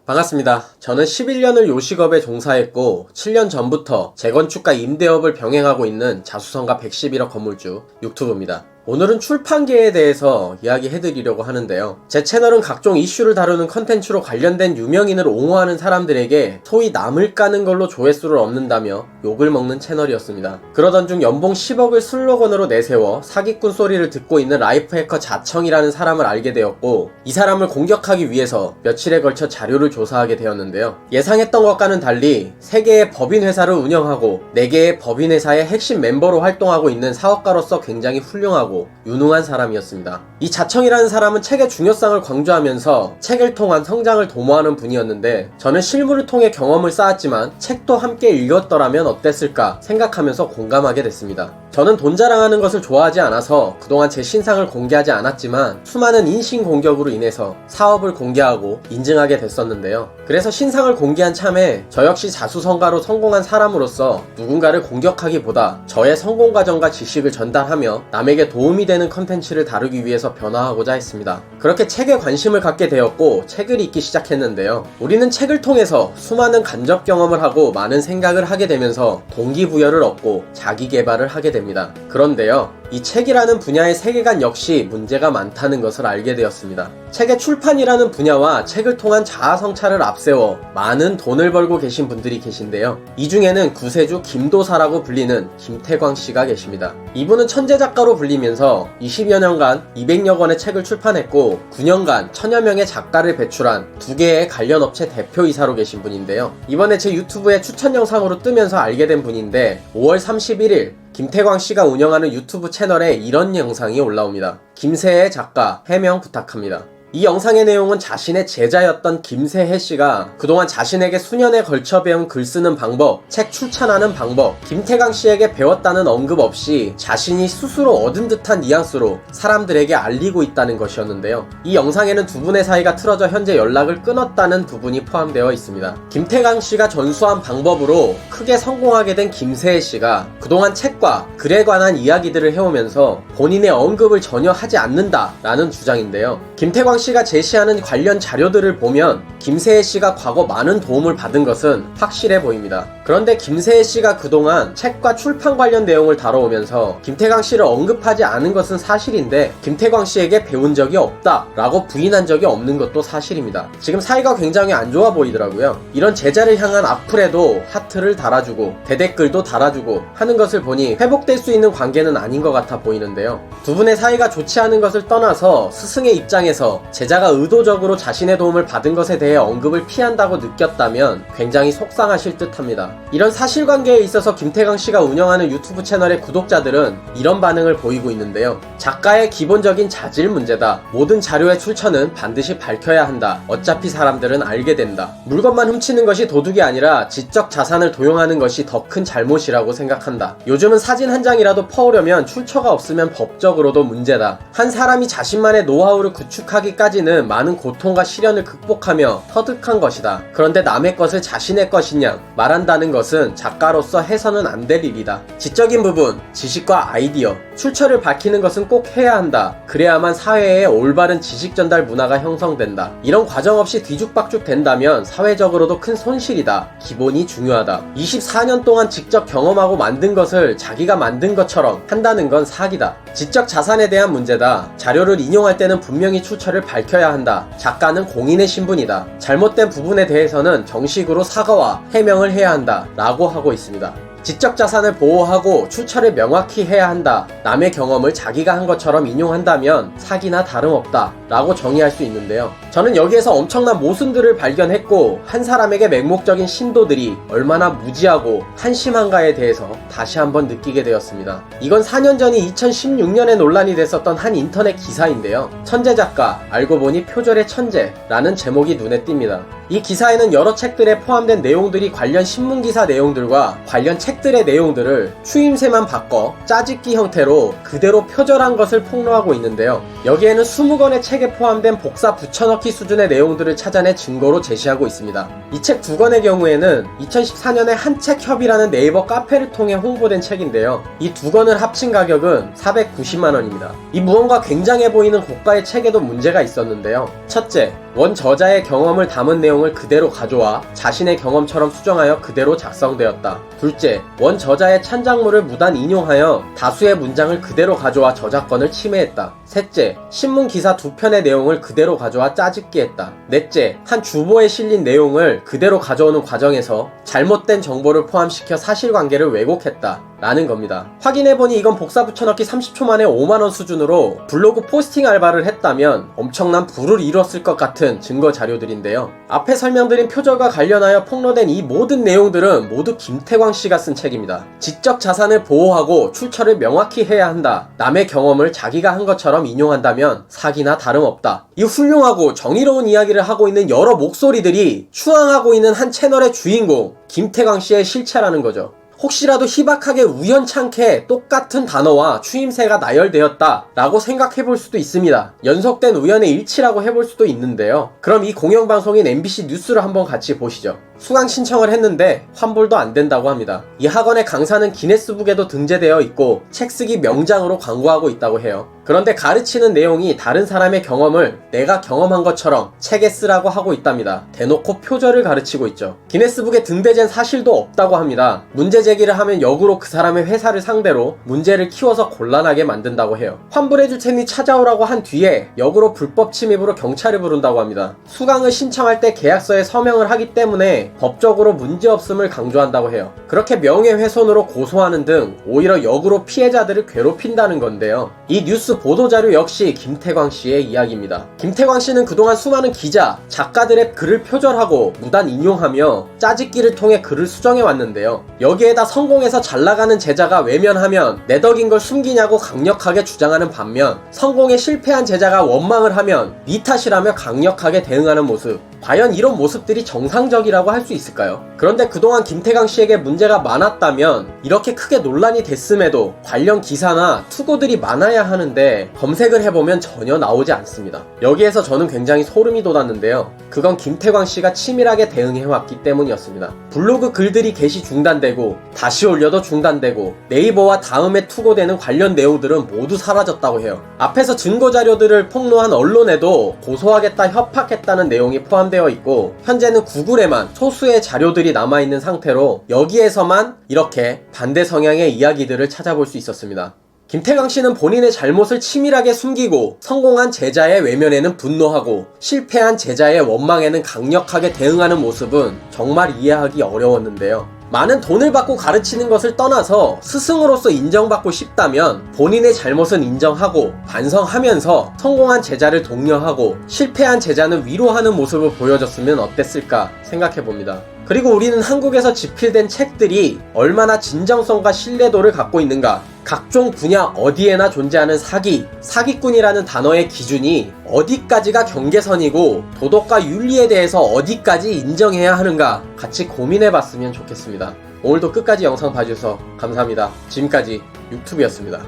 반갑습니다. 저는 11년을 요식업에 종사했고 7년 전부터 재건축과 임대업을 병행하고 있는 자수성가 111억 건물주 육투브입니다. 오늘은 출판계에 대해서 이야기해드리려고 하는데요. 제 채널은 각종 이슈를 다루는 컨텐츠로 관련된 유명인을 옹호하는 사람들에게 소위 남을 까는 걸로 조회수를 얻는다며 욕을 먹는 채널이었습니다. 그러던 중 연봉 10억을 슬로건으로 내세워 사기꾼 소리를 듣고 있는 라이프 해커 자청이라는 사람을 알게 되었고, 이 사람을 공격하기 위해서 며칠에 걸쳐 자료를 조사하게 되었는데요. 예상했던 것과는 달리 3개의 법인 회사를 운영하고 4개의 법인 회사의 핵심 멤버로 활동하고 있는 사업가로서 굉장히 훌륭하고 유능한 사람이었습니다. 이 자청이라는 사람은 책의 중요성을 강조하면서 책을 통한 성장을 도모하는 분이었는데, 저는 실물을 통해 경험을 쌓았지만 책도 함께 읽었더라면 어땠을까 생각하면서 공감하게 됐습니다. 저는 돈 자랑하는 것을 좋아하지 않아서 그동안 제 신상을 공개하지 않았지만 수많은 인신공격으로 인해서 사업을 공개하고 인증하게 됐었는데요. 그래서 신상을 공개한 참에 저 역시 자수성가로 성공한 사람으로서 누군가를 공격하기보다 저의 성공 과정과 지식을 전달하며 남에게 도움이 되는 컨텐츠를 다루기 위해서 변화하고자 했습니다. 그렇게 책에 관심을 갖게 되었고 책을 읽기 시작했는데요. 우리는 책을 통해서 수많은 간접 경험을 하고 많은 생각을 하게 되면서 동기부여를 얻고 자기 개발을 하게 됩니다. 그런데요, 이 책이라는 분야의 세계관 역시 문제가 많다는 것을 알게 되었습니다. 책의 출판이라는 분야와 책을 통한 자아 성찰을 앞세워 많은 돈을 벌고 계신 분들이 계신데요. 이 중에는 구세주 김도사라고 불리는 김태광 씨가 계십니다. 이분은 천재 작가로 불리면서 20여 년간 200여 권의 책을 출판했고 9년간 1000여 명의 작가를 배출한 2개의 관련 업체 대표이사로 계신 분인데요. 이번에 제 유튜브에 추천 영상으로 뜨면서 알게 된 분인데, 5월 31일 김태광 씨가 운영하는 유튜브 채널에 이런 영상이 올라옵니다. 김세혜 작가 해명 부탁합니다. 이 영상의 내용은 자신의 제자였던 김세혜 씨가 그동안 자신에게 수년에 걸쳐 배운 글 쓰는 방법, 책 출판하는 방법, 김태광 씨에게 배웠다는 언급 없이 자신이 스스로 얻은 듯한 뉘앙스로 사람들에게 알리고 있다는 것이었는데요. 이 영상에는 두 분의 사이가 틀어져 현재 연락을 끊었다는 부분이 포함되어 있습니다. 김태광 씨가 전수한 방법으로 크게 성공하게 된 김세혜 씨가 그동안 책과 글에 관한 이야기들을 해오면서 본인의 언급을 전혀 하지 않는다라는 주장인데요. 김태광 씨가 제시하는 관련 자료들을 보면 김세혜 씨가 과거 많은 도움을 받은 것은 확실해 보입니다. 그런데 김세혜 씨가 그동안 책과 출판 관련 내용을 다뤄오면서 김태광 씨를 언급하지 않은 것은 사실인데, 김태광 씨에게 배운 적이 없다 라고 부인한 적이 없는 것도 사실입니다. 지금 사이가 굉장히 안 좋아 보이더라고요. 이런 제자를 향한 악플에도 하트를 달아주고 대댓글도 달아주고 하는 것을 보니 회복될 수 있는 관계는 아닌 것 같아 보이는데요. 두 분의 사이가 좋지 않은 것을 떠나서 스승의 입장에서 제자가 의도적으로 자신의 도움을 받은 것에 대해 언급을 피한다고 느꼈다면 굉장히 속상하실 듯 합니다. 이런 사실관계에 있어서 김태광 씨가 운영하는 유튜브 채널의 구독자들은 이런 반응을 보이고 있는데요. 작가의 기본적인 자질 문제다. 모든 자료의 출처는 반드시 밝혀야 한다. 어차피 사람들은 알게 된다. 물건만 훔치는 것이 도둑이 아니라 지적 자산을 도용하는 것이 더 큰 잘못이라고 생각한다. 요즘은 사진 한 장이라도 퍼오려면 출처가 없으면 법적으로도 문제다. 한 사람이 자신만의 노하우를 구축하기까지는 많은 고통과 시련을 극복하며 터득한 것이다. 그런데 남의 것을 자신의 것이냐 말한다는 것은 작가로서 해서는 안 될 일이다. 지적인 부분, 지식과 아이디어, 출처를 밝히는 것은 꼭 해야 한다. 그래야만 사회에 올바른 지식 전달 문화가 형성된다. 이런 과정 없이 뒤죽박죽 된다면 사회적으로도 큰 손실이다. 기본이 중요하다. 24년 동안 직접 경험하고 만든 것을 자기가 만든 것처럼 한다는 건 사기다. 지적 자산에 대한 문제다. 자료를 인용할 때는 분명히 출처를 밝혀야 한다. 작가는 공인의 신분이다. 잘못된 부분에 대해서는 정식으로 사과와 해명을 해야 한다 라고 하고 있습니다. 지적 자산을 보호하고 출처를 명확히 해야 한다. 남의 경험을 자기가 한 것처럼 인용한다면 사기나 다름없다 라고 정의할 수 있는데요. 저는 여기에서 엄청난 모순들을 발견했고, 한 사람에게 맹목적인 신도들이 얼마나 무지하고 한심한가에 대해서 다시 한번 느끼게 되었습니다. 이건 4년 전이 2016년에 논란이 됐었던 한 인터넷 기사인데요. 천재 작가, 알고 보니 표절의 천재라는 제목이 눈에 띕니다. 이 기사에는 여러 책들에 포함된 내용들이 관련 신문기사 내용들과 관련 책들의 내용들을 추임새만 바꿔 짜집기 형태로 그대로 표절한 것을 폭로하고 있는데요. 여기에는 20권의 책에 포함된 복사 붙여넣기 수준의 내용들을 찾아내 증거로 제시하고 있습니다. 이 책 2권의 경우에는 2014년에 한책협이라는 네이버 카페를 통해 홍보된 책인데요. 이 2권을 합친 가격은 490만원입니다. 이 무언가 굉장해 보이는 고가의 책에도 문제가 있었는데요. 첫째, 원 저자의 경험을 담은 내용을 그대로 가져와 자신의 경험처럼 수정하여 그대로 작성되었다. 둘째, 원 저자의 찬장물을 무단 인용하여 다수의 문장을 그대로 가져와 저작권을 침해했다. 셋째, 신문 기사 2편의 내용을 그대로 가져와 짜집기 했다. 넷째, 한 주보에 실린 내용을 그대로 가져오는 과정에서 잘못된 정보를 포함시켜 사실관계를 왜곡했다. 라는 겁니다. 확인해보니 이건 복사 붙여넣기 30초 만에 5만원 수준으로 블로그 포스팅 알바를 했다면 엄청난 부를 이뤘을 것 같은 증거 자료들인데요. 앞에 설명드린 표절과 관련하여 폭로된 이 모든 내용들은 모두 김태광 씨가 쓴 책입니다. 지적 자산을 보호하고 출처를 명확히 해야 한다. 남의 경험을 자기가 한 것처럼 인용한다면 사기나 다름없다. 이 훌륭하고 정의로운 이야기를 하고 있는 여러 목소리들이 추앙하고 있는 한 채널의 주인공 김태광 씨의 실체라는 거죠. 혹시라도 희박하게 우연찮게 똑같은 단어와 추임새가 나열되었다 라고 생각해볼 수도 있습니다. 연속된 우연의 일치라고 해볼 수도 있는데요. 그럼 이 공영방송인 MBC 뉴스를 한번 같이 보시죠. 수강 신청을 했는데 환불도 안 된다고 합니다. 이 학원의 강사는 기네스북에도 등재되어 있고 책쓰기 명장으로 광고하고 있다고 해요. 그런데 가르치는 내용이 다른 사람의 경험을 내가 경험한 것처럼 책에 쓰라고 하고 있답니다. 대놓고 표절을 가르치고 있죠. 기네스북에 등재된 사실도 없다고 합니다. 문제 제기를 하면 역으로 그 사람의 회사를 상대로 문제를 키워서 곤란하게 만든다고 해요. 환불해줄 테니 찾아오라고 한 뒤에 역으로 불법 침입으로 경찰을 부른다고 합니다. 수강을 신청할 때 계약서에 서명을 하기 때문에 법적으로 문제없음을 강조한다고 해요. 그렇게 명예훼손으로 고소하는 등 오히려 역으로 피해자들을 괴롭힌다는 건데요. 이 뉴스 보도자료 역시 김태광 씨의 이야기입니다. 김태광 씨는 그동안 수많은 기자, 작가들의 글을 표절하고 무단 인용하며 짜집기를 통해 글을 수정해 왔는데요. 여기에다 성공해서 잘나가는 제자가 외면하면 내 덕인 걸 숨기냐고 강력하게 주장하는 반면 성공에 실패한 제자가 원망을 하면 네 탓이라며 강력하게 대응하는 모습. 과연 이런 모습들이 정상적이라고 할 수 있을까요? 그런데 그동안 김태광 씨에게 문제가 많았다면 이렇게 크게 논란이 됐음에도 관련 기사나 투고들이 많아야 하는데 검색을 해보면 전혀 나오지 않습니다. 여기에서 저는 굉장히 소름이 돋았는데요. 그건 김태광 씨가 치밀하게 대응해왔기 때문이었습니다. 블로그 글들이 게시 중단되고 다시 올려도 중단되고 네이버와 다음에 투고되는 관련 내용들은 모두 사라졌다고 해요. 앞에서 증거자료들을 폭로한 언론에도 고소하겠다, 협박했다는 내용이 포함되어 있고 현재는 구글에만 소수의 자료들이 남아있는 상태로 여기에서만 이렇게 반대 성향의 이야기들을 찾아볼 수 있었습니다. 김태광 씨는 본인의 잘못을 치밀하게 숨기고 성공한 제자의 외면에는 분노하고 실패한 제자의 원망에는 강력하게 대응하는 모습은 정말 이해하기 어려웠는데요. 많은 돈을 받고 가르치는 것을 떠나서 스승으로서 인정받고 싶다면 본인의 잘못은 인정하고 반성하면서 성공한 제자를 독려하고 실패한 제자는 위로하는 모습을 보여줬으면 어땠을까 생각해봅니다. 그리고 우리는 한국에서 집필된 책들이 얼마나 진정성과 신뢰도를 갖고 있는가, 각종 분야 어디에나 존재하는 사기꾼이라는 단어의 기준이 어디까지가 경계선이고 도덕과 윤리에 대해서 어디까지 인정해야 하는가 같이 고민해봤으면 좋겠습니다. 오늘도 끝까지 영상 봐주셔서 감사합니다. 지금까지 유튜브였습니다.